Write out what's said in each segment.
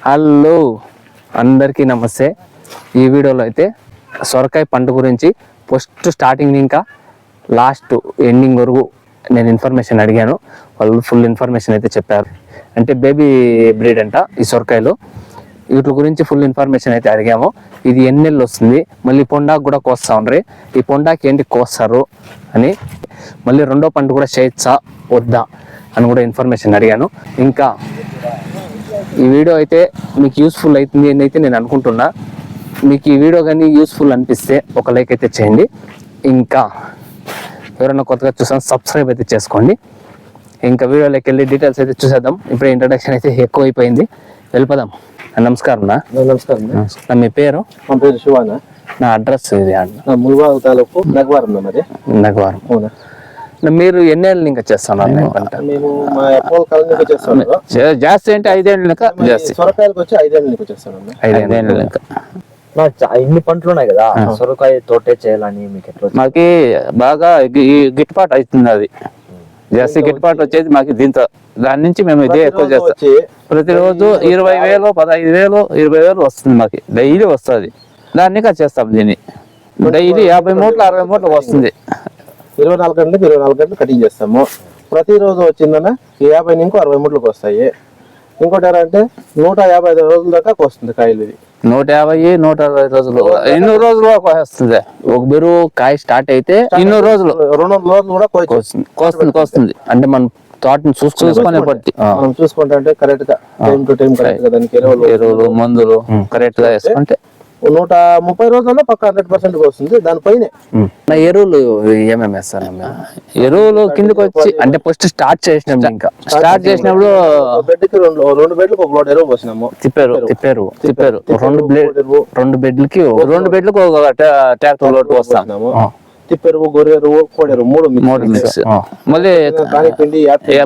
Hello అందరికీ నమస్తే. ఈ వీడియోలో అయితే సొరకాయ పంట గురించి ఫస్ట్ స్టార్టింగ్ ఇంకా లాస్ట్ ఎండింగ్ వరకు నేను ఇన్ఫర్మేషన్ అడిగాను. వాళ్ళు ఫుల్ ఇన్ఫర్మేషన్ అయితే చెప్పారు. అంటే బేబీ బ్రీడ్ అంట ఈ సొరకాయలో. వీటి గురించి ఫుల్ ఇన్ఫర్మేషన్ అయితే అడిగాము. ఇది ఎన్ని నెలలు వస్తుంది, మళ్ళీ పొండాకు కూడా కోస్తా ఉండ్రి, ఈ పొండాకి ఏంటి కోస్తారు అని, మళ్ళీ రెండో పంట కూడా చేయొచ్చా వద్దా అని కూడా ఇన్ఫర్మేషన్ అడిగాను. ఇంకా ఈ వీడియో అయితే మీకు యూస్ఫుల్ అవుతుంది అని అయితే నేను అనుకుంటున్నా. మీకు ఈ వీడియో కానీ యూస్ఫుల్ అనిపిస్తే ఒక లైక్ అయితే చేయండి. ఇంకా ఎవరైనా కొత్తగా చూసాను సబ్స్క్రైబ్ అయితే చేసుకోండి. ఇంకా వీడియోలోకి వెళ్ళి డీటెయిల్స్ అయితే చూసేద్దాం. ఇప్పుడు ఇంట్రడక్షన్ అయితే ఎక్కువ అయిపోయింది, వెళ్ళిపోదాం. నమస్కారం. నమస్కారం. మీ పేరు? మా పేరు శివాన. నా అడ్రస్ ఇది ముల్బాగ్ తాలూకు నగవారం. నగవారం. అవునా. మీరు ఎన్నేళ్ళు ఇంకా చేస్తున్నారు పంట? మేము మా ఎప్పుడు కాలం నుంచి చేస్తున్నాం. జాస్తి అంటే 5 ఏళ్ళు ఇంకా జాస్తి. సొరకాయలకు వచ్చి 5 ఏళ్ళ నుంచి చేస్తున్నాం. 5 ఏళ్ళు ఇంకా. ఇన్ని పంటలు ఉన్నాయి కదా, సొరకాయ తోటే చేయాలని మీకు ఎట్లా? మాకి బాగా గిట్టుబాటు అవుతుంది. అది జాస్తి గిట్టుబాటు వచ్చేది మాకు దీంతో. దాని నుంచి మేము ఇదే ఎక్కువ చేస్తాం. ప్రతిరోజు 20,000, 15,000, 20,000 వస్తుంది మాకు. డైలీ వస్తుంది. దాన్ని చేస్తాం. దీన్ని డైలీ 50 మూటలు 60 మూటలు వస్తుంది. 24 గంటలకు 24 గంటలు కటింగ్ చేస్తాము. ప్రతిరోజు వచ్చిందన్న 50 నుంచి 60 మూటలకు వస్తాయి. ఇంకోటి ఏంటంటే 155 రోజుల దాకా వస్తుంది కాయలు. ఇది 150, 160 రోజులు. 200 రోజులు వస్తుంది. ఒక బెరువు కాయ స్టార్ట్ అయితే 200 రోజులు, 200 రోజులు కూడా కోస్తుంది. అంటే మనం తోటను చూసుకునే బట్టి మనం చూసుకుంటే కరెక్ట్ గా టైం టు టైం కరెక్ట్ గా దానికి ఎరువులు మందులు కరెక్ట్ గా వేసుకుంటే 130 రోజుల్లో పక్క 100% వస్తుంది. దానిపైన ఎరువులు ఏమేమి వేస్తారు? ఎరువులు కిందకి వచ్చి అంటే ఫస్ట్ స్టార్ట్ చేసినప్పుడు బెడ్కి రెండు బెడ్లకు ఒక లోడ్ ఎరువు పోసినాము. తిప్పారు 2 బెడ్లకి ఒక ట్రాక్టర్ లోడ్ పోస్తాము. తిప్పెరువు, గొర్రెరువు, కోడెరువు 3 మిక్స్. మళ్ళీ పిండి,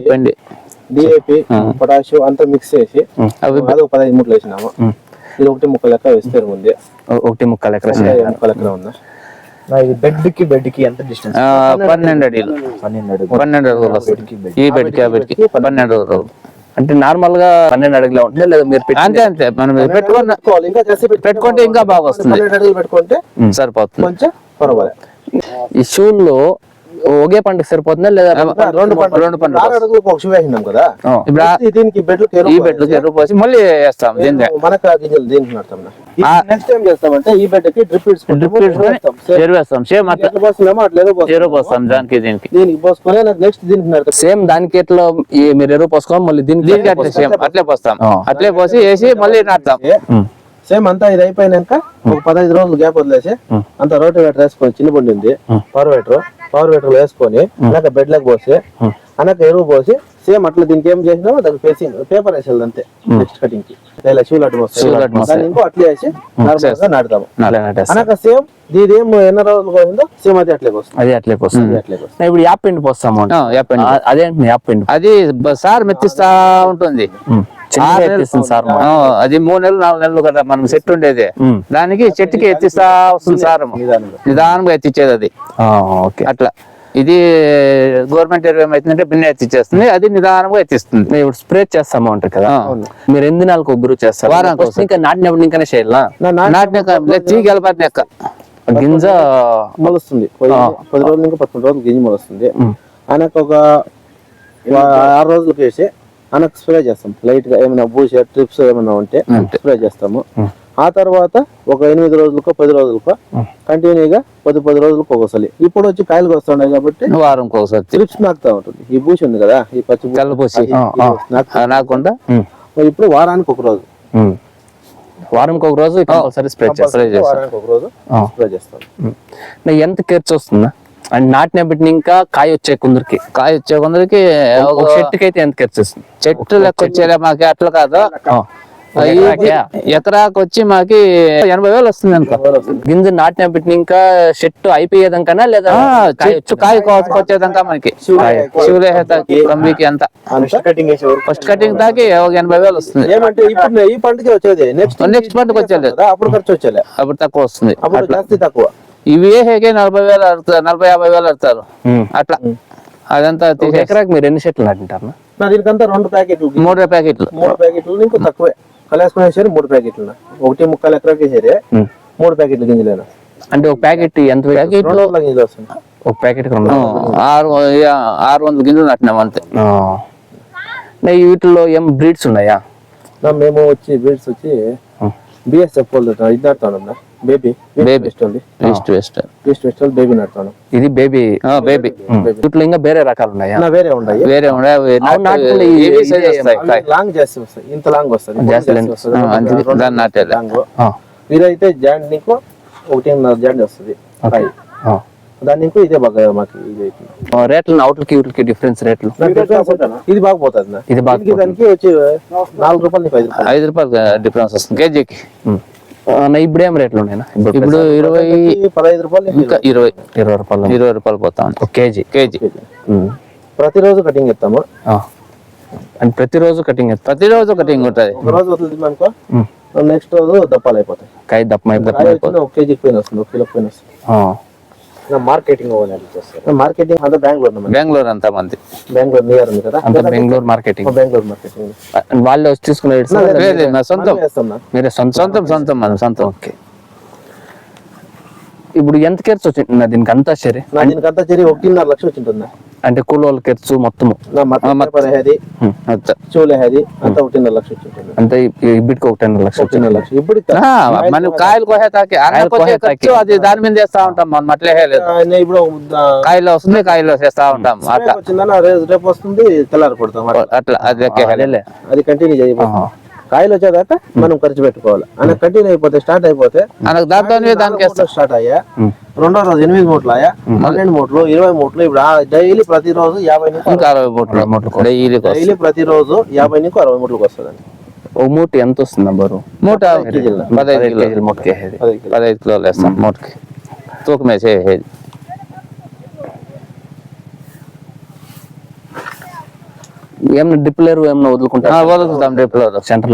పిండి, డిఏపి, పొటాషియం అంతా మిక్స్ చేసి అది 15 మూటలు వేసినాము. ఇది 1 ముక్క లెక్క వేస్తారు. ముందే 1 ముక్క లెక్క ఉందా? బెడ్ కి ఎంత డిస్టెన్స్? 12 అడుగులు. 12 అడుగులు వస్తుంది. ఈ బెడ్కి ఆ బెడ్కి 12 అడుగులు. అంటే నార్మల్ గా 12 అడుగులా ఉంటుంది. లేదా మీరు అంతే మనం పెట్టుకుంటే ఇంకా బాగా వస్తుంది. 12 అడుగులు పెట్టుకుంటే సరిపోతుంది. కొంచెం పర్వాలేదు. ఈ షూల్లో ఒకే పంటకు సరిపోతుందా లేదా 2 పంటలు? 6 అడుగులకు ఒక షూ వేసినాం కదా. దీనికి ఈ బెడ్లకి ఎరువు పోసి మళ్ళీ వేస్తాం. మనకు గింజలు దీనికి నడతాం. నెక్స్ట్ ఏం చేస్తామంటే ఈ బెడ్కి డ్రిప్ ఎరువు వేస్తాం. సేమ్ అట్లా ఎరువు పోస్తాం. దానికి దీనికి పోసుకొని నెక్స్ట్ దీనికి నడతాం. సేమ్ దానికి ఎట్లా మీరు ఎరువు పోసుకోవాలి, మళ్ళీ దీనికి అట్లే సేమ్ అట్లే పోస్తాం. అట్లే పోసి వేసి మళ్ళీ నాటుతాం. సేమ్ అంతా ఇది అయిపోయినాక ఒక 15 రోజులు గ్యాప్ వదిలేసి అంతా రోటివేటర్ వేసుకొని, చిన్న బండి ఉంది పవర్ వేటర్ వేసుకొని అనక బెడ్ లకు పోసి అనక ఎరువు పోసి సేమ్ అట్లా దీనికి ఏం చేసినామో దానికి ఫేసింగ్ పేపర్ వేసేది అంతే. నెక్స్ట్ కటింగ్ కి షూల్ ఇంకో అట్లా వేసి నార్మల్ గా నాటుతాము. అనక సేమ్ దీని ఏం ఎన్ని రోజులు పోయిందో సేమ్ అది అట్లే వస్తుంది. ఇప్పుడు యాప్ పిండి పోస్తాము. అదేంటి యాప్ పిండి? అది సార్ మెత్తిస్తా ఉంటుంది. అది 3 నెలలు 4 నెలలు కదా మనం చెట్టు ఉండేది. దానికి చెట్టుకి ఎత్తిస్తా వస్తుంది సార్. నిదానంగా ఎత్తిచ్చేది అది. అట్లా ఇది గవర్నమెంట్ ఎరువు ఏమైతుందంటే బిన్న ఎత్తిచ్చేస్తుంది. అది నిదానంగా ఎత్తిస్తుంది. ఇప్పుడు స్ప్రే చేస్తాము అంటారు కదా, మీరు ఎన్ని నెలలకు గురు చేస్తారు? వారానికి. ఇంకా నాటినప్పుడు ఇంకానే చేయాలా? తీగలపాటి లెక్క గింజ మొలుస్తుంది. 10 రోజులు ఇంకా 11 రోజులు గింజ మొలుస్తుంది. ఆయనకు ఒక 6 రోజులకు వేసి అనకు స్ప్రే చేస్తాం. లైట్ గా ఏమైనా బూష ట్రిప్స్ ఏమైనా ఉంటే స్ప్రే చేస్తాము. ఆ తర్వాత ఒక 8 రోజులకో 10 రోజులకో కంటిన్యూగా 10 రోజులకు ఒకసారి. ఇప్పుడు వచ్చి కాయలు వస్తున్నాయి కాబట్టి వారంకి ఒకసారి ట్రిప్స్ నాకుతా ఉంటుంది. ఈ బూష ఉంది కదా, ఈ పచ్చి కల్లబూసి నాకుండా ఇప్పుడు వారానికి ఒక రోజు స్ప్రే చేస్తాం. వారానికి ఒక రోజు స్ప్రే చేస్తాం. ఎంత ఖర్చు వస్తుందా? అండ్ నాటిన బిడ్డ ఇంకా కాయ వచ్చే కొందరికి చెట్టుకి అయితే ఎంత ఖర్చు వస్తుంది? చెట్టు లెక్క వచ్చేలా మాకు అట్లా కాదు. ఎకరాకు వచ్చి మాకి 80,000 వస్తుంది అనుకో. గింజ నాటిన బిడ్డ ఇంకా చెట్టు అయిపోయేదాకనా లేదా చెట్టు కాయ వచ్చేదాకా మనకి కంబికి అంతా ఫస్ట్ కటింగ్ తాకి 80,000 వస్తుంది. ఏమంటే ఇప్పుడు ఈ పంటకి వచ్చేది నెక్స్ట్ పంటకి వచ్చేది అప్పుడు ఖర్చు వచ్చేది. అప్పుడు తక్కువ వస్తుంది. అప్పుడు జాస్తి తక్కువ. ఇవి 40,000 అడుగుతారు, 40,000-50,000 అడుగుతారు అట్లా. అదంతా ఎకరాకి మీరు ఎన్ని చెట్లు నాటింటారు? దీనికంతా 2 ప్యాకెట్లు 3 ప్యాకెట్లు ఇంకా తక్కువే. కలిపేసుకునేసరి 3 ప్యాకెట్లు 1.5 ఎకరాకి వేసేది 3 ప్యాకెట్లు గింజలేనా అంటే ఒక ప్యాకెట్ ఎంత ప్యాకెట్ 200 గింజలు వస్తుంది ఒక ప్యాకెట్ 600 గింజలు నాటినాం అంతే. వీటిలో ఏం బ్రీడ్స్ ఉన్నాయా? మేము వచ్చి బీడ్స్ వచ్చి బిఎస్ఎఫ్ ఇది నాటుతాను బేబీ వెస్ట్ బేబీ నాటుతాను. ఇది బేబీ బేబీ వీటిలో ఇంకా వేరే రకాలు ఉన్నాయా? వేరే ఉన్నాయి వేరే నాటుకునే లాంగ్ జాస్తి వస్తాయి ఇంత లాంగ్ వస్తుంది దాన్ని నాటేది. ఇదైతే జాయింట్ నీకు 1.5 జాయింట్ వస్తుంది దాని నీకు ఇదే బాగా మాకు ఇది రేట్లు అవుట్లకి వీటికి డిఫరెన్స్ రేట్లు ఇది బాగా పోతుంది ఇది బాగా దానికి వచ్చి 4 రూపాయలు నీకు 5 రూపాయలు 5 రూపాయలు డిఫరెన్స్ వస్తుంది కేజీకి. ఇప్పుడు ఏం రేట్లు ఉన్నాయి? ఇప్పుడు 15 రూపాయలు ఇంకా 20 రూపాయలు 20 రూపాయలు పోతా ఉంది ఒక కేజీ. ప్రతిరోజు కటింగ్ ఇస్తాము అంటే ప్రతిరోజు కటింగ్ ప్రతిరోజు కటింగ్ ఉంటుంది. ఒక రోజు వదిలింది అనుకో నెక్స్ట్ రోజు దప్పాలు అయిపోతాయి. కాయ దప్పం అయిపోతుంది. ఒక కేజీకి పైన వస్తుంది 1 కిలో పైన వస్తుంది. మార్కెటింగ్ మార్కెటింగ్ అంతా బెంగళూరు అంతా మంది బెంగళూరు నియర్ ఉంది కదా అంత బెంగళూరు మార్కెటింగ్ వాళ్ళే వచ్చి తీసుకుని సొంతం మీరే సొంతం మన సొంతం. ఓకే. ఇప్పుడు ఎంత ఖర్చు వచ్చింది దీనికి అంతా సరే? దీనికి అంతా సరి 1.5 లక్షలు వచ్చింటుంది. అంటే కూలోళ్ళ ఖర్చు మొత్తము చూలే అంతా 1.5 లక్షలు వచ్చింటుంది. అంటే ఇబ్బడికి 1.5 లక్షలు. 1.5 లక్షలు ఇప్పుడు మనం కాయలు కోసేతాకి ఖర్చు అది దాని మీద చేస్తా ఉంటాం. మనం అట్లే ఇప్పుడు కాయలు వస్తుంది కాయలు చేస్తా ఉంటాం. అట్లా వచ్చిందన్న రేపు వస్తుంది తెల్లారి కొడతాం అట్లా అది కంటిన్యూ చేయబోతాం. కాయలు వచ్చేదాకా మనం ఖర్చు పెట్టుకోవాలి అలా కంటిన్యూ అయిపోతే స్టార్ట్ అయిపోతే దాంతో దానికి స్టార్ట్ అయ్యా. రెండో రోజు 8 మూటలు అయ్యా 12 మూటలు 20 మూటలు. ఇప్పుడు డైలీ ప్రతిరోజు 50 నుంచి 60 మూటలు డైలీ ప్రతిరోజు 50 నుంచి 60 మూటలకు వస్తుంది. ఒక మూట ఎంత వస్తుంది బరువు? మూట 15 కిలోలు మూటకి 15 కిలోలు వేస్తాం మూటకి తూకం వేసేది. ఏమన్నా డ్రిప్లర్ ఏమన్నా వదులుకుంటాం డ్రిప్లో సెంటర్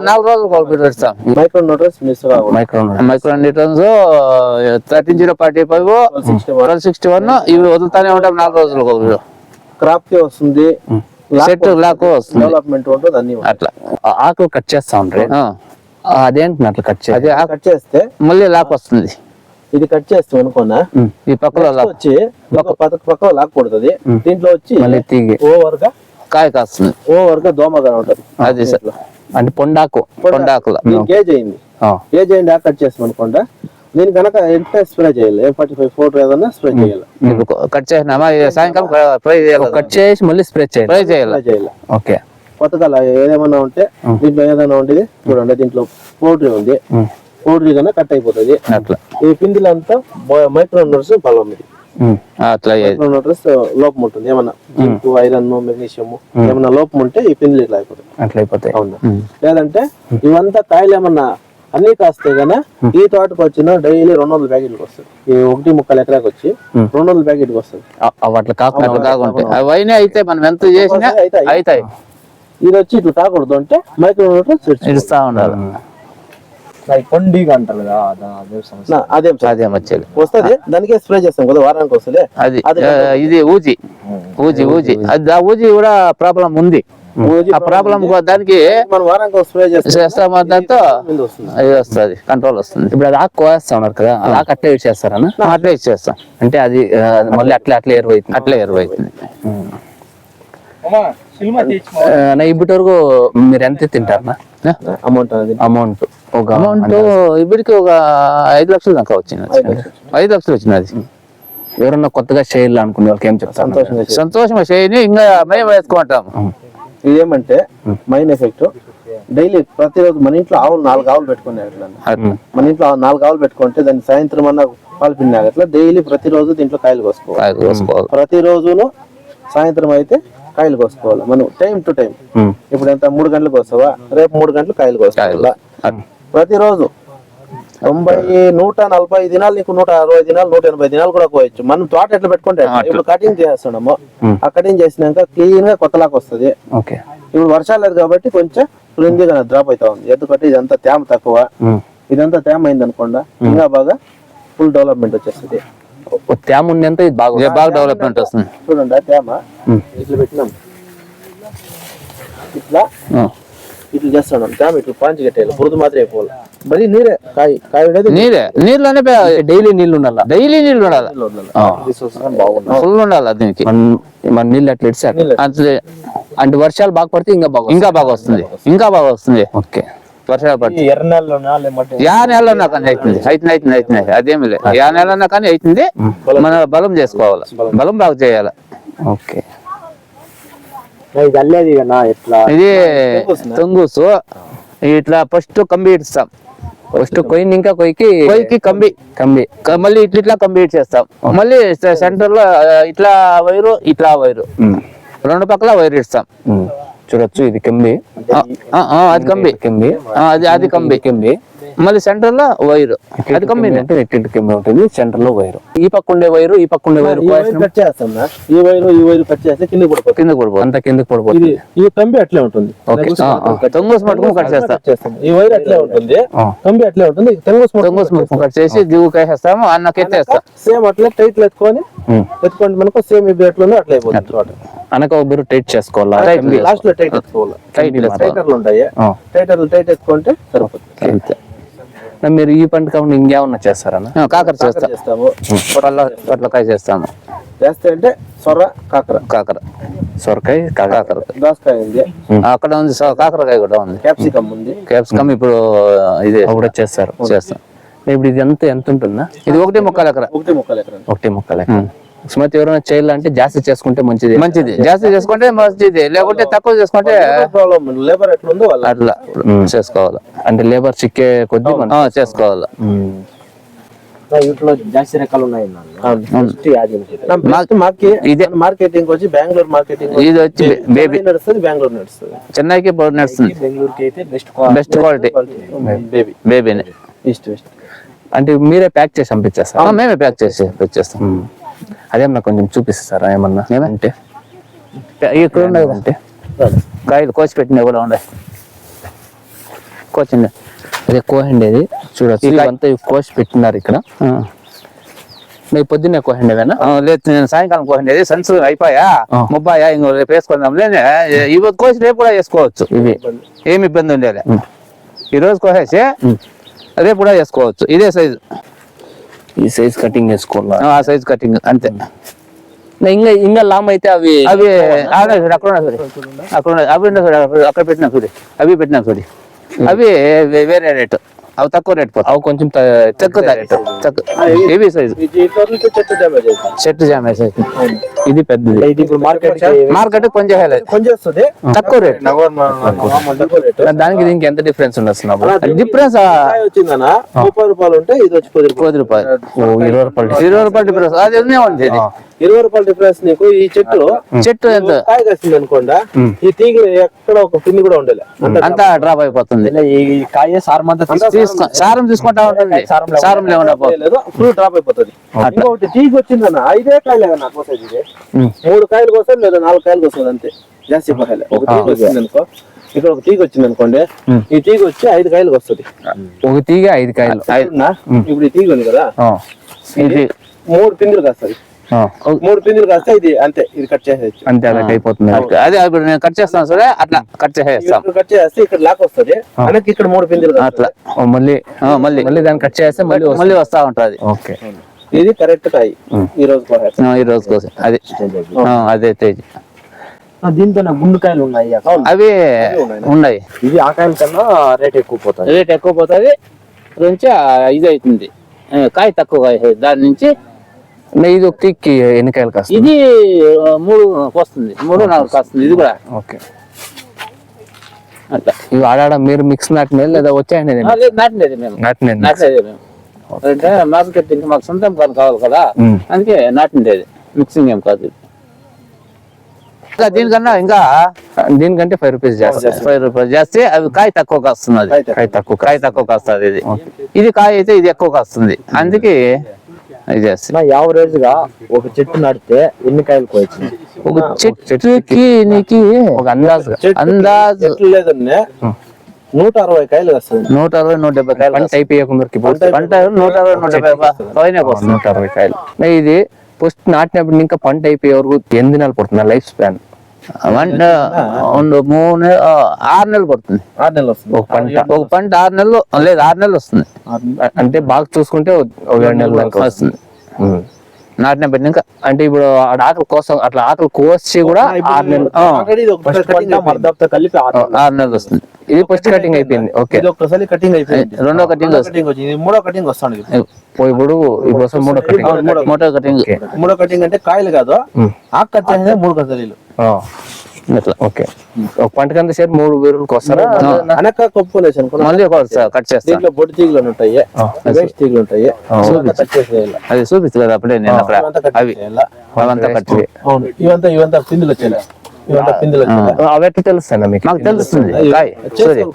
4 రోజులు పెడతాం. Micro nutrients miss micro nutrients 13-0-45 1261 ఇవి వదులుతానే ఉంటాం 4 రోజులు. క్రాప్ కి వస్తుంది సెట్ లాక్ వస్తుంది డెవలప్మెంట్ ఉంటుంది అన్ని అట్లా. ఆకులు కట్ చేస్తా ఉంటారు అదేంటి అట్లా కట్ అదే కట్ చేస్తే మళ్ళీ లాక్ వస్తుంది. ఇది కట్ చేస్తాం అనుకున్నా ఈ పక్కలో వచ్చి పక్కలో లాక్ కొడుతుంది. దీంట్లో వచ్చి మళ్ళీ తీగి ఓవర్ గా కాయ కాస్తుంది. ఓవర్ గా దోమగా ఉంటది. అది అంటే పొండాకుల ఏజ్ అయింది ఆకు కట్ చేస్తాం అనుకోండా దీని కనుక ఎంత స్ప్రే చేయాలి 45 ఏదన్నా స్ప్రే చేయాలి. కట్ చేసినామా సాయంకాలం ఫ్రై చేయాలి. కట్ చేసి మళ్ళీ స్ప్రే చేయాలి. ఓకే. కొత్తగా ఏదేమన్నా ఉంటే దీంట్లో ఏదైనా ఉండేది చూడండి. దీంట్లో పౌడరీ ఉంది. పౌడరీ కన్నా కట్ అయిపోతుంది. అట్లా ఈ పిండిలంతా మైక్రో న్యూట్రియన్స్ బలం ఇది. అట్లా మైక్రో న్యూట్రియన్స్ లోపం ఉంటుంది. ఏమన్నా జింక్ ఐరన్ మెగ్నీషియం ఏమన్నా లోపం ఉంటే ఈ పిండిలు ఇట్లా అయిపోతాయి. అవునా లేదంటే ఇవంతా కాయలు ఏమన్నా అన్ని కాస్తే గానీ ఈ తోటకు వచ్చిన డైలీ 200 ప్యాకెట్లకు వస్తుంది. ఈ 1.5 ఎకరాకి వచ్చి 200 ప్యాకెట్కి వస్తుంది. అట్లా కాకుండా అవన్నీ అయితే మనం ఎంత చేసినా అవుతాయి. ఇది వచ్చి ఇట్లా కాకూడదు అంటే మైక్రో న్యూట్రియన్స్ ఇస్తా ఉండాలి. పండుగ అంటారు కదా అదేం వచ్చేది వస్తుంది. దానికే స్ప్రే చేస్తాం కదా వారానికి వస్తుంది. అది ఇది ఊజీ అది ఆ ఊజీ కూడా ప్రాబ్లం ఉంది. ఆ ప్రాబ్లం దానికి మనం వారానికి స్ప్రే చేస్తాం దాంతో అది వస్తుంది కంట్రోల్ వస్తుంది. ఇప్పుడు అది ఆకు కోస్తా ఉన్నారు కదా ఆకు అట్లే యూజ్ చేస్తారని అట్లే ఇచ్చేస్తాం. అంటే అది మళ్ళీ అట్లే ఎరువైతుంది. ఇప్పటి వరకు మీరు ఎంత తింటారు అమౌంట్ ఇప్పటికి ఒక 5 లక్షలు దాకా వచ్చింది. 5 లక్షలు వచ్చినది. ఎవరన్నా కొత్తగా చేయాలి అనుకునే వాళ్ళకి ఏం చెప్తారు? సంతోషంగా చేయని ఇంకా మేము వేసుకుంటాం. ఇదేమంటే మైన్ ఎఫెక్ట్ డైలీ ప్రతిరోజు మన ఇంట్లో ఆవులు 4 ఆవులు పెట్టుకునే మన ఇంట్లో 4 ఆవులు పెట్టుకుంటే దాన్ని సాయంత్రం అన్న పాలు పిండా అట్లా డైలీ ప్రతిరోజు దీంట్లో కాయలు కోసుకోవాలి. ప్రతిరోజును సాయంత్రం అయితే కాయలు కోసుకోవాలి మనం టైం టు టైం. ఇప్పుడు ఎంత 3 గంటలకు వస్తావా రేపు 3 గంటలు కాయలు కోసుకోవాలా. ప్రతిరోజు 140 దినాలు నీకు 160 దినాలు 180 దినాలు కూడా కోయచ్చు. మనం తోట ఎట్లా పెట్టుకుంటే ఇప్పుడు కటింగ్ చేస్తున్నాము. ఆ కటింగ్ చేసినాక క్లీన్ గా కొత్తలాగా వస్తుంది. ఇప్పుడు వర్షాలు లేదు కాబట్టి కొంచెం క్లీన్గా డ్రాప్ అవుతా ఉంది. ఎందుకంటే ఇదంతా తేమ తక్కువ. ఇదంతా తేమ అయింది అనుకోండా ఇంకా బాగా ఫుల్ డెవలప్మెంట్ వచ్చేస్తుంది. తేమ ఉన్నంత ఇది బాగా డెవలప్మెంట్ వస్తుంది. చూడండి తేమ ఇట్లా పెట్టినాం. ఇట్లా ఇట్లా చేస్తాను జామ్ ఇట్లా పాంచి కట్టేయాలి బురద మాత్రం అయిపోవాలి మరి నీరే కాయ ఉండేది నీరే నీళ్ళనే డైలీ నీళ్ళు ఉండాలి, డైలీ నీళ్ళు ఉండాలి, బాగుంది. ఫుల్ ఉండాలి దీనికి. మన నీళ్ళు అట్లా ఇడిచి అంతే. అంటే వర్షాలు బాగా పడితే ఇంకా బాగా ఇంకా బాగా వస్తుంది, ఇంకా బాగా వస్తుంది. ఓకే. వర్షాలు పడితే ఎర్ర నెలలోనా లేకపోతే యా నెలన్నా కానీ అవుతుంది అదేమి లేదు. యా నెలన్నా కానీ అవుతుంది. మన బలం చేసుకోవాలి, బలం బాగా చేయాలి. ఓకే. ఇది అల్లేది కదా ఎట్లా ఇది తంగూసు ఇట్లా ఫస్ట్ కంబి ఇస్తాం. ఫస్ట్ కొయ్యి ఇంకా కొయ్యికి కంబి కంబి మళ్ళీ ఇట్లా కంబి చేస్తాం. మళ్ళీ సెంటర్ లో ఇట్లా వైరు ఇట్లా వైరు రెండు పక్కల వైరు ఇస్తాం. చూడొచ్చు ఇది కంబి, అది కంబి కంబి అది కంబి మళ్ళీ సెంటర్ లో వైరు అది కంబి అంటే ఇట్టి కంబి ఉంటుంది, సెంటర్ లో వైరు. ఈ పక్క ఉండే వైరు ఈ పక్క ఉండే వైరు కట్ చేస్తాం ఈ వైరు కట్ చేస్తే కింద పడిపోతుంది, కిందకి పడిపోతుంది. అంత కిందకి పడిపోతుంది. ఈ కంబి అట్లే ఉంటుంది. తొంగూసు మటుకు కట్ చేస్తాం. ఈ వైర్ అట్లే ఉంటుంది, కంబి అట్లే ఉంటుంది. తొంగూసు మటుకు కట్ చేసి దిగుకు వేసేస్తాము, అన్నకి ఎత్తేస్తాం. సేమ్ అట్లే టైట్ ఎత్తుకోండి మనకు సేమ్ ఇవి ఎట్లుందో అట్లా అయిపోతుంది. అనక ఒబ్బరు టైట్ చేసుకోవాలా, లాస్ట్ లో టైట్ ఎత్తుకోవాలి. టైటర్లు ఉంటాయి, టైట్ ఎత్తుకుంటే సరిపోతుంది. మీరు ఈ పంట కాకుండా ఇంకేమన్నా చేస్తారన్నా? కాకర చేస్తాం, చేస్తాము, పొట్లకాయ చేస్తాము. చేస్తే అంటే సొర కాకర సొరకాయ కాకర దోసకాయ ఉంది, అక్కడ ఉంది, కాకరకాయ కూడా ఉంది, క్యాప్సికమ్ ఉంది. క్యాప్సికమ్ ఇప్పుడు ఇది కూడా చేస్తారు. ఇప్పుడు ఇది ఎంత ఉంటుందా? ఇది 1 ముక్కాలు ఎకరా. 1 ముక్కలు ఎకరా. సుమతి ఎవరైనా చేయాలంటే జాస్తి చేసుకుంటే మంచిది, జాస్తి చేసుకుంటే మంచిది, లేకుంటే తక్కువ చేసుకుంటే లేబర్ ఎట్లా ఉందో వాళ్ళు అట్లా చేసుకోవాలి. అంటే లేబర్ చిక్కే కొద్ది చేసుకోవాలి. వీటిలో జాస్తి రకాలు ఉన్నాయి. ఇదే మార్కెటింగ్ వచ్చి బెంగళూరు మార్కెటింగ్ ఇది వచ్చి బేబీ నడుస్తుంది, బెంగళూరు నడుస్తుంది, చెన్నైకి నడుస్తుంది. బెంగళూరుకి అయితే బెస్ట్ క్వాలిటీ బేబీని. East west. అంటే మీరే ప్యాక్ చేసి పంపించేస్తారా? మేమే ప్యాక్ చేసి పెట్టేస్తాం. అదేమన్నా కొంచెం చూపిస్తారా ఏమన్నా? అంటే ఇక్కడ ఉన్నాయి అంటే కాయలు కోసి పెట్టినవి కూడా ఉన్నాయి. కోచింది అదే కోహండేది చూడొచ్చు, ఇవంతా కోసి పెట్టినారు ఇక్కడ. పొద్దున్నే కోహండేవేనా? లేదు, నేను సాయంకాలం కోసిండేది. సంచు అయిపోయా ముబ్బాయా ఇంకో రేపు వేసుకుందాం లేని ఇవి కోసి రేపు కూడా వేసుకోవచ్చు. ఇవి ఏమి ఇబ్బంది ఉండేది. ఈ రోజు కోసేసి రేపు కూడా వేసుకోవచ్చు. ఇదే సైజు, ఈ సైజ్ కటింగ్ వేసుకోవాలా? ఆ సైజ్ కటింగ్ అంతే. ఇంకా లామ్ అయితే అవి అవి అక్కడ అక్కడ పెట్టినా చూడి, అవి పెట్టినా చూడి, అవి వేరే రేటు, అవి తక్కువ రేటు పోతాయి, అవి కొంచెం తక్కువ రేటు, హెవీ సైజు చెట్టు జామ సైజు. ఇది పెద్దది. ఇది ఇప్పుడు మార్కెట్ కొంచెం వస్తుంది, తక్కువ రేటు. దానికి దీనికి ఎంత డిఫరెన్స్ ఉండొచ్చు? డిఫరెన్స్ వచ్చిందన్నా 30 రూపాయలు ఉంటే ఇది వచ్చి 10 రూపాయలు. 20 రూపాయలు, 20 రూపాయలు డిఫరెన్స్. అది ఉంది. 20 రూపాయల డిఫరెన్స్. నీకు ఈ చెట్టు ఎంత కాయ కాసింది అనుకోండా, ఈ తీగలు ఎక్కడ ఒక పిన్ని కూడా ఉండలే, అంతా డ్రాప్ అయిపోతుంది. ఈ కాయ సారం తీసుకుంటా ఉంటుంది, సారం లేకుండా ఫుల్ డ్రాప్ అయిపోతుంది. ఇంకొకటి తీగ వచ్చిందన్న 5 కాయలే నాకు కోసేది. 3 కాయలు కోసారు లేదా 4 కాయలు కోసేది అంతే, జాస్తి కోసాలి. ఒక తీగ వచ్చింది అనుకో, ఇక్కడ ఒక తీగ వచ్చింది అనుకోండి, ఈ తీగ వచ్చి 5 కాయలకు వస్తుంది. ఒక తీగ 5 కాయలు. ఇప్పుడు ఈ తీగ ఉంది కదా, ఇది 3 పిందులు కాస్తాయి. 3 పిందులు కాస్తే ఇది అంతే, ఇది కట్ చేసేయచ్చు అంతే, అలాగే అయిపోతుంది. అదే ఇప్పుడు నేను కట్ చేస్తాను సరే, అట్లా కట్ చేసేస్తాం. కట్ చేస్తే ఇక్కడ లాక్ వస్తుంది, మనకి ఇక్కడ 3 పిందులు అట్లా మళ్ళీ దాన్ని కట్ చేస్తే మళ్ళీ వస్తా ఉంటది. ఓకే, ఇది కరెక్ట్ కాయ ఈ రోజు ఈ రోజు కోసం అది అదే తేజ్. దీంతో గుండుకాయలు ఉన్నాయి, అవి ఉన్నాయి. ఇది ఆ కాయల కన్నా రేట్ ఎక్కువ పోతుంది. రేట్ ఎక్కువ పోతుంది, నుంచి ఇది అవుతుంది, కాయ తక్కువ దాని నుంచి. ఇది ఒక తీక్కి ఎన్ని కాయలు కాస్తుంది? ఇది 3 వస్తుంది, 3-4 కాస్తుంది ఇది కూడా. ఓకే, అట్లా. ఇవి ఆడాడ మీరు మిక్స్ నాటినది లేదా వచ్చాయనేది? నాటినది మేము, నాటినది. అంటే మార్కెటింగ్ మాకు సొంతం కావాలి కదా, అందుకే నాటిండేది, మిక్సింగ్ ఏం కాదు. దీనికన్నా ఇంకా దీనికంటే 5 రూపీస్ జాస్తి. 5 రూపాయలు జాస్తి. అవి కాయ తక్కువ కాస్తుంది, కాయ తక్కువ కాస్తుంది. ఇది కాయ అయితే ఇది ఎక్కువ కాస్తుంది, అందుకే ఇది చేస్తుంది. యావరేజ్ గా ఒక చెట్టు నాటితే ఎన్ని కాయలు కోయచ్చు? ఒక చెట్టుకి నీకు ఒక అందాజు చెట్లు లేదన్నా 160 కాయలు వస్తుంది. 160-170 కాయలు. పంట అయిపోయకుందరికి పంట 160-170 కాయలు. ఇది ఫస్ట్ నాటినప్పుడు ఇంకా పంట అయిపోయే వరకు 8 దినాలు పడుతుంది లైఫ్ స్పాన్. ಒಂದು 6 నెలలు పడుతుంది. 6 నెలలు వస్తుంది. ఒక పంట 6 నెలలు లేదు 6 నెలలు వస్తుంది. అంటే బాగా చూసుకుంటే ఒక 7 నెలల దాకా వస్తుంది. నాటిన పెట్టినాక అంటే ఇప్పుడు ఆకలి కోసం అట్లా ఆకలి కోసి కూడా 6 నెలలు ఆల్రెడీ ఇది ఒకసారి కటింగ్ అయిపోయింది. కలిపి 6 నెలలు వస్తుంది. ఇది ఫస్ట్ కటింగ్ అయిపోయింది. ఓకే, ఇది ఒక్కసారి కటింగ్ అయిపోయింది. రెండో కటింగ్ కటింగ్ వచ్చింది. ఇది మూడో కటింగ్ వస్తాను. ఇప్పుడు ఇప్పుడు మూడో కటింగ్. మోటో కటింగ్. మూడో కటింగ్ అంటే కాయలు కాదు, ఆకు కట్ చేసేదే 3 కసరీలు. అట్లా. ఓకే, ఒక పంటకి అంత సేపు 3 వేరులకు వస్తారా? అనక కొప్పుకోలేసి అనుకో. మళ్ళీ కట్ చేస్తాను. దీంట్లో బొట్టు తీగలు ఉంటాయి, వేస్ట్ తీగలు ఉంటాయి. కట్ చేసేయాలి. అది చూపిస్తుంది కదా అప్పుడే నేను అక్కడ అవి అవంతా కట్ చేయాలి. అవును, ఇవంతా పిందులు వచ్చాయి. ఇవంతా పిందులు వచ్చాయి. అవి ఎట్లా తెలుస్తాయి మీకు? మాకు తెలుస్తుంది. కాయ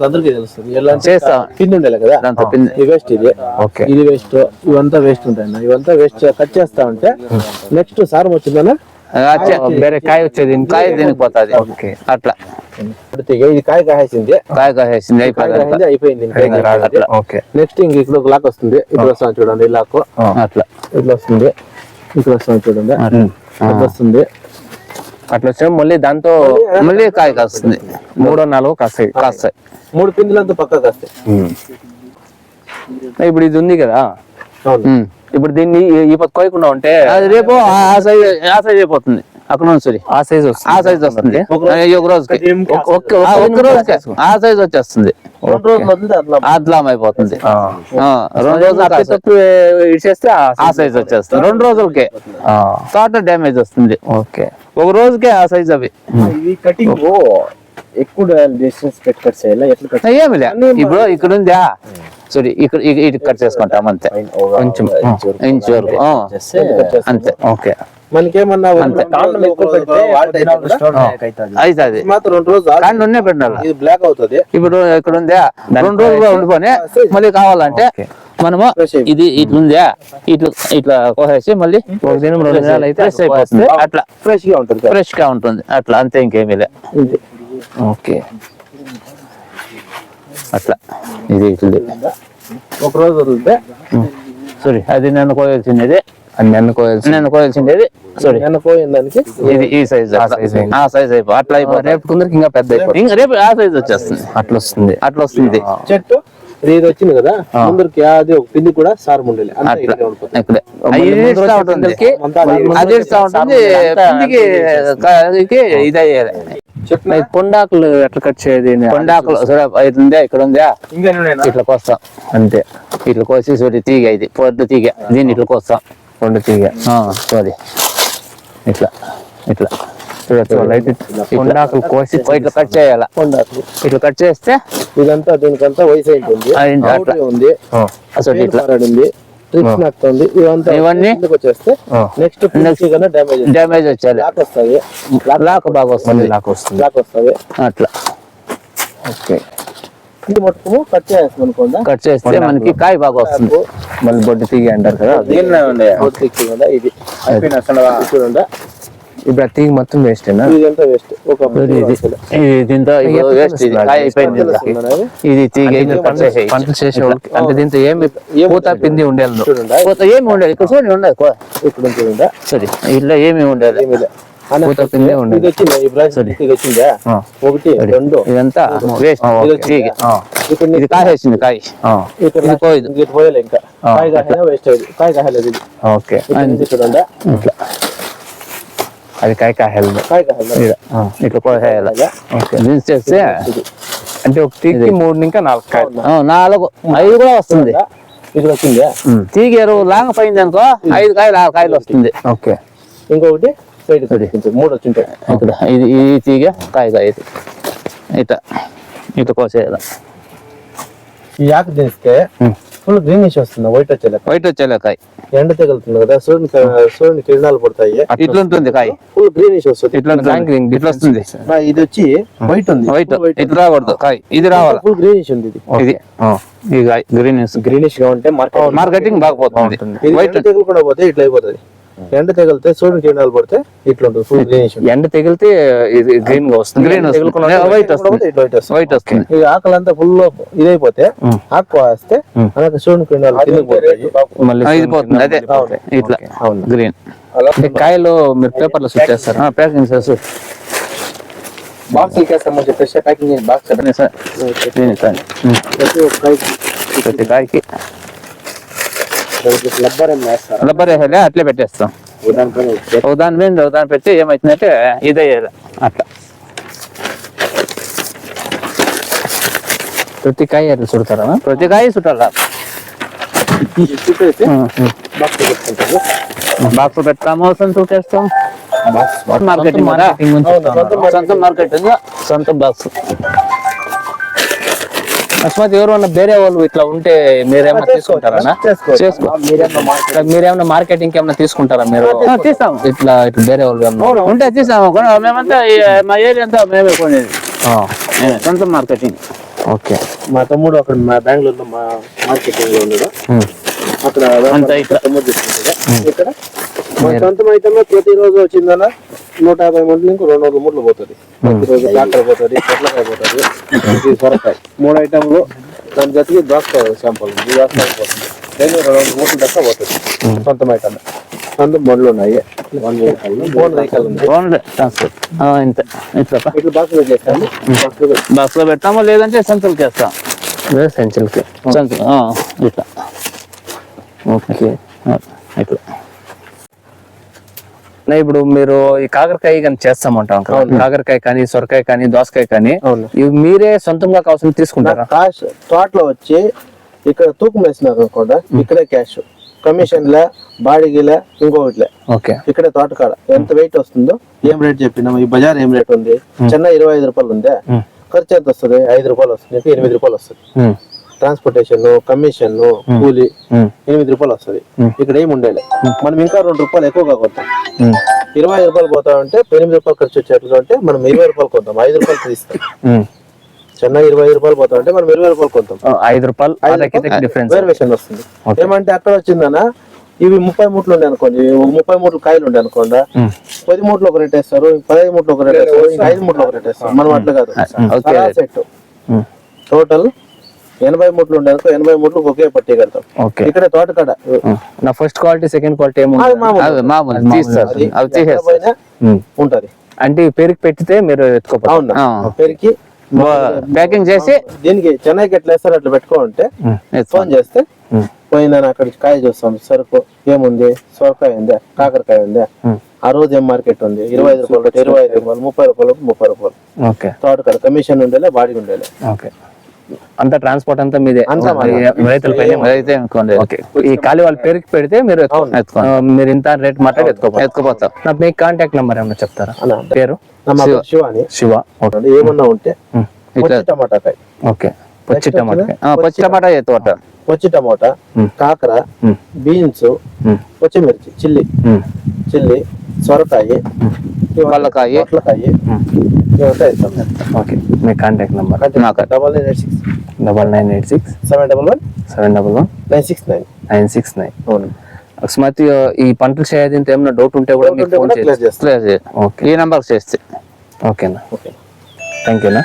అందరికీ తెలుస్తుంది. ఎలా అంటే చేస్తాం. పిండి ఉండాలి కదా, దాంతో పిండి. ఈ వేస్ట్ ఇది, ఓకే, ఇది వేస్ట్, ఇవంతా వేస్ట్ ఉంటాయి. ఇవంతా వేస్ట్ కట్ చేస్తా ఉంటే నెక్స్ట్ సారం వచ్చిందన్నా వేరే కాయ వచ్చేది కాయ దీనికి పోతుంది. ఓకే, అట్లా ఇది కాయ కాసేసింది, కాయ కాసేసింది అయిపోయింది. అయిపోయింది. అట్లా. ఓకే, నెక్స్ట్ ఇంక ఇక్కడ ఒక లాక్ వస్తుంది. ఇక్కడ వస్తాను చూడండి, ఈ లాక్ అట్లా ఇట్లా వస్తుంది. ఇక్కడ వస్తాను చూడండి, అట్లా వస్తుంది. అట్లా వచ్చే మళ్ళీ దాంతో మళ్ళీ కాయ కాస్తుంది. 3-4 కాస్తాయి. 3 పిందులంతా పక్కకు వస్తాయి. ఇప్పుడు ఇది ఉంది కదా, అవును, ఇప్పుడు దీన్ని ఈ పక్క కోయకుండా ఉంటే అది రేపు ఆ సైజ్ అయిపోతుంది. అక్కడ నుంచి ఆ సైజ్ వస్తుంది. ఆ సైజ్ వస్తుంది. ఒక రోజుకి ఒక్క రోజుకి ఆ సైజ్ వచ్చేస్తుంది. 2 రోజులు వదిలితే అట్లా అట్లా అయిపోతుంది. 2 రోజులు అట్టి తప్పు ఇచ్చేస్తే ఆ సైజ్ వచ్చేస్తుంది. 2 రోజులకే తోట డ్యామేజ్ వస్తుంది. ఓకే, ఒక రోజుకే ఆ సైజ్ అవి. ఇది కటింగ్ ఎక్కువ డిస్టెన్స్ పెట్టి కట్ చేయాలి. ఎట్లా కట్ ఏమి లే, ఇప్పుడు ఇక్కడ ఉందా సారీ, ఇక్కడ ఇటు కట్ చేసుకుంటాం అంతే. కొంచెం ఇంచు వరకు అంతే. ఓకే, మనకేమన్నా కాండం ఎక్కువ పెడితే స్టోర్ అవుతుంది. అవుతుంది. మాత్రం 2 రోజులు కానీ నూనె పెట్టాలి. ఇది బ్లాక్ అవుతుంది. ఇప్పుడు ఇక్కడ ఉందా 2 రోజులు ఉండిపోయి మళ్ళీ కావాలంటే మనము ఇది ఇట్లుందా ఇట్లా కోసేసి మళ్ళీ 1 దినం 2 దినాలు అయితే ఫ్రెష్ అయిపోతుంది. అట్లా ఫ్రెష్ గా ఉంటుంది. ఫ్రెష్ గా ఉంటుంది. అట్లా అంతే, ఇంకేమీ లే. ఓకే, అట్లా ఇది ఇట్లా ఒక రోజు వదిలితే సారీ, అది నన్ను కోయాల్సిండేది. నన్ను కోయాల్సి నేను కోయాల్సిండేది సారీ, నేను పోయిన దానికి ఇది ఈ సైజ్ ఆ సైజ్ అయిపో అట్లా అయిపోతుంది. రేపు కొందరికి ఇంకా పెద్ద అయిపోతుంది. ఇంకా రేపు ఆ సైజ్ వచ్చేస్తుంది. అట్లా వస్తుంది. అట్లా వస్తుంది. చెట్టు ఇది వచ్చింది కదా, ముందరికి అది ఒక పిండి కూడా సారం ఉండేది. అంతా అట్లా ఇక్కడే ఉండిపోతుంది. ఇక్కడే అది ఇస్తా ఉంటుంది. అది ఇస్తా ఉంటుంది. పిండికి ఇది అయ్యేది. చెట్టు ఈ పొండాకులు ఎట్లా కట్ చేయదు? కొండాకులు ఉందా ఇక్కడ ఉందా ఇంకా ఇట్లా కోస్తాం అంతే. ఇట్లా కోసి చూడు తీగ, ఇది పొద్దు తీగ, దీన్ని ఇట్లా కోస్తాం. రెండు తీగ చూది ఇట్లా ఇట్లా పొండాకులు కోసి ఇట్లా కట్ చేయాల. పొండాకులు ఇట్లా కట్ చేస్తే ఇదంతా దీనికంతా వయసు అయిపోయింది. అయింది. అట్లా ఉంది, అసలు ఇట్లా ఉంది, ట్రిక్స్ నాకుతుంది. ఇవంతా ఇవన్నీ కిందకి వచ్చేస్తే నెక్స్ట్ డ్యామేజ్ డ్యామేజ్ వచ్చేది. లాక్ వస్తుంది. లాక్ బాగా వస్తుంది. లాక్ వస్తుంది. లాక్ వస్తుంది. అట్లా ఓకే, ఇది మొత్తము కట్ చేస్తాం అనుకోండి. కట్ చేస్తే మనకి కాయ బాగా వస్తుంది. మళ్ళీ బొడ్డు తీగ అంటారు కదా, ఇది చూడండి, ఇప్పుడు ఆ తీగ మొత్తం వేస్ట్ ఇదంతా వేస్ట్. ఒక ఇది దీంతో వేస్ట్. ఇది కాయ అయిపోయింది. ఇది తీగ పంటలు చేసే వాళ్ళకి అంటే దీంతో ఏమి పూత పిండి ఉండేది చూడండి, ఏమి ఉండేది. ఇక్కడ చూడండి ఉండదు ఇప్పుడు చూడండి, సరే ఇట్లా ఏమి ఉండేది. ఏమీ లే. పూత పిండి ఉండేది. ఇది వచ్చింది, ఈ బ్రాంచ్ ఇది వచ్చిందా, 1 2 ఇదంతా వేస్ట్. తీగ ఇక్కడ ఇది కాసేసింది. కాయ ఇక్కడ ఇది పోయేది. ఇది పోయలే. ఇంకా కాయ కాయ వేస్ట్ అయ్యేది. కాయ కాయలేదు. ఇది ఓకే, చూడండి, ఇట్లా అది కాయ కాయలు కాయ కాయలేదు. ఇట్లా కోసేయాలి. ఓకే, దించేస్తే అంటే ఒక తీగకి 3 ఇంకా 4 కాయలు. 4 5 కూడా వస్తుంది. ఇది వచ్చిందా, తీగ ఎరువు లాంగ్ పోయింది అనుకో 5 కాయలు 6 కాయలు వస్తుంది. ఓకే, ఇంకొకటి సైడ్ 3 వచ్చింటాయి. ఇక్కడ ఇది ఈ తీగ కాయ కాయ ఇది ఇట్లా ఇట్లా కోసేయాలి. ఈ ఆకు దిస్తే ఫుల్ గ్రీనిష్ వస్తుంది. వైట్ వచ్చేలా వైట్ వచ్చేలే కాయ ఎండ తగులుతుంది కదా, సూర్యుని కిరణాలు పడతాయి. ఇట్లుంటుంది కాయ. ఫుల్ గ్రీనిష్ వస్తుంది. ఇట్లా ఇట్లా వస్తుంది. ఇది వచ్చి వైట్ ఉంది. వైట్ ఇట్లా రాకూడదు కాయ, ఇది రావాలి. ఫుల్ గ్రీనిష్ ఉంది. ఇది ఇది ఈ కాయ గ్రీనిష్ గా ఉంటే మార్కెటింగ్ బాగా పోతుంది. ఇది వైట్ ఎండ తెగులు కూడా పోతే ఇట్లా అయిపోతుంది. ఎండ తగిలితే సూర్యుని కిరణాలు పడితే ఇట్లా ఉంటుంది. ఫుల్ గ్రీనిష్ ఎండ తగిలితే ఇది గ్రీన్ గా వస్తుంది. గ్రీన్ వస్తుంది. వైట్ వస్తుంది. ఇట్లా వైట్ వస్తుంది. వైట్ వస్తుంది. ఇది ఆకలంతా ఫుల్ ఇదైపోతే ఆకు వేస్తే మనకు సూర్యుని కిరణాలు కిందకి పోతాయి. మళ్ళీ ఇది పోతుంది. అదే ఇట్లా గ్రీన్. అంటే కాయలు మీరు పేపర్లో స్విచ్ చేస్తారు. ప్యాకింగ్ చేసి బాక్స్ వేస్తామని చెప్పేసి ప్యాకింగ్ బాక్స్ ప్రతి కాయకి రబ్బర్ ఏం వేస్తారా రబ్బర్ వేసాలే అట్లే పెట్టేస్తాం. దాని మీద దాన్ని పెట్టి ఏమవుతుందంటే ఇదే అట్లా ప్రతి కాయ అట్లా చుడతారా? ప్రతి కాయ చుట్టాల బాక్స్ పెడతాము, చుట్టేస్తాం. మార్కెటింగ్ సొంత మార్కెటింగ్ సొంత బాక్స్. అకస్మాత్ ఎవరైనా వేరే వాళ్ళు ఇట్లా ఉంటే మీరేమన్నా తీసుకుంటారా? చేసుకో మీరేమన్నా మార్కెటింగ్ ఏమన్నా తీసుకుంటారా మీరు? తీస్తాము. ఇట్లా వేరే వాళ్ళు ఏమన్నా ఉంటే తీస్తాము. మేమంతా మా ఏరియా అంతా మేమే కొనేది సొంత మార్కెటింగ్. ఓకే. మా తమ్ముడు అక్కడ మా బెంగళూరులో మా మార్కెటింగ్ లో ఉన్నాడు. అక్కడ అంతా ఇట్లా తమ్ముడు తీసుకుంటాడు. ఇక్కడ మా సొంతం అయితే ప్రతిరోజు వచ్చిందన్న 150 మూటలు, ఇంకో 200 మూటలు పోతుంది. ప్రతిరోజు ట్రాక్టర్ పోతుంది, పొట్లకాయ పోతుంది, సొరకాయ 3 ఐటమ్లు. దాని జతకి దోసకాయ శాంపుల్ దోసకాయ పోతుంది. 200 మూటలు దాకా పోతుంది. సొంతం ఐటమ్ సొంత బండ్లు ఉన్నాయి. ఫోన్ వెహికల్ ఉంది. ఇంత ఇట్లా ఇట్లా బాక్స్ చేస్తాము. బాక్స్ లో పెడతాము, లేదంటే సంచులకి వేస్తాం. సెంచులకి. సంచులు ఇట్లా ఓకే. ఇట్లా ఇప్పుడు మీరు ఈ కాకరకాయ కానీ చేస్తామంటాం కదా, కాకరకాయ కానీ సొరకాయ కానీ దోసకాయ కానీ ఇవి మీరే సొంతంగా కావాల్సిన తీసుకుంటారా? కాష్ తోటలో వచ్చి ఇక్కడ తూకం వేసినారు కూడా ఇక్కడే క్యాష్, కమిషన్ లే, బాడీగిలే, ఇంకొకటిలే. ఓకే. ఇక్కడే తోటకాడ ఎంత వెయిట్ వస్తుందో ఏం రేట్ చెప్పినాము. ఈ బజార్ ఏం రేట్ ఉంది, చెన్నై 25 రూపాయలు ఉందే, ఖర్చు ఎంత వస్తుంది? 5 రూపాయలు వస్తుంది, 8 రూపాయలు వస్తుంది. ట్రాన్స్పోర్టేషన్, కమిషన్, కూలీ 8 రూపాయలు వస్తుంది. ఇక్కడ ఏమి ఉండేలే. మనం ఇంకా 2 రూపాయలు ఎక్కువగా కొడతాం. 25 రూపాయలు పోతా ఉంటే 8 రూపాయలు ఖర్చు వచ్చేట్లు అంటే మనం 20 రూపాయలు కొంటాం, 5 రూపాయలు తీస్తాం. చెన్నై 25 రూపాయలు పోతా ఉంటే మనం 20 రూపాయలు కొంటాం, 5 రూపాయలు డిఫరెన్స్ వేరియేషన్ వస్తుంది. ఏమంటే అక్కడ వచ్చిందనా ఇవి 30 మూటలు ఉండే అనుకోండి, 30 మూటలు కాయలు ఉండే అనుకోండి, 10 మూటలు ఒక రేట్ వేస్తారు, 15 మూటలు ఒక రేట్ వేస్తారు, 5 మూటలు ఒక రేట్ వేస్తారు. మనం అట్లా కాదు, సెట్ టోటల్ 80 మూటలు ఉండే అనుకో, 80 మూటలు ఒకే పట్టి కడతాం. ఇక్కడ తోటకాడ నా ఫస్ట్ క్వాలిటీ సెకండ్ క్వాలిటీ ఉంటది. అంటే పెరిగి పెట్టితే మీరు ఎత్తుకోవాలి. పెరిగి ప్యాకింగ్ చేసి దీనికి చెన్నైకి ఎట్లా వేస్తారు అట్లా పెట్టుకోంటే ఫోన్ చేస్తే పోయినా అక్కడ కాయ చూస్తాం. సరుకు ఏముంది, సొరకాయ ఉందా, కాకరకాయ ఉందా, ఆ రోజు ఏం మార్కెట్ ఉంది, 25 రూపాయలు, 25 రూపాయలు, 30 రూపాయలు, 30 రూపాయలు. ఓకే. తోటకాడ కమిషన్ ఉండేలే, బాడీ ఉండేలే. ఓకే. అంతా ట్రాన్స్పోర్ట్ అంతా మీదే, రైతుల పైన. అయితే అనుకోండి. ఓకే. ఈ ఖాళీ వాళ్ళు పెరిగి పెడితే మీరు మీరు ఇంత రేట్ మాట్లాడి ఎత్తుకోపోతాం. మీకు కాంటాక్ట్ నెంబర్ ఏమన్నా చెప్తారా? పేరు శివ అని. శివ. ఏమన్నా ఉంటే టమాటా కాయ. ఓకే. పచ్చి టమాటా, పచ్చి టమాటా తోట, పచ్చి టమాటా, కాకర, బీన్స్, పచ్చిమిర్చి, చిల్లి, సొరకాయ, పల్లకాయ, పొట్లకాయ. ఓకే. మీ కాంటాక్ట్ నెంబర్ 9986 711 969 అవును. అకస్మాత్ ఈ పంటలు చేయదు ఏమైనా డౌట్ ఉంటే కూడా మీకు ఫోన్ చేయండి. క్లియర్ చేస్తాం. ఓకే. ఈ నెంబర్ చేస్తే ఓకేనా? థ్యాంక్ యూనా.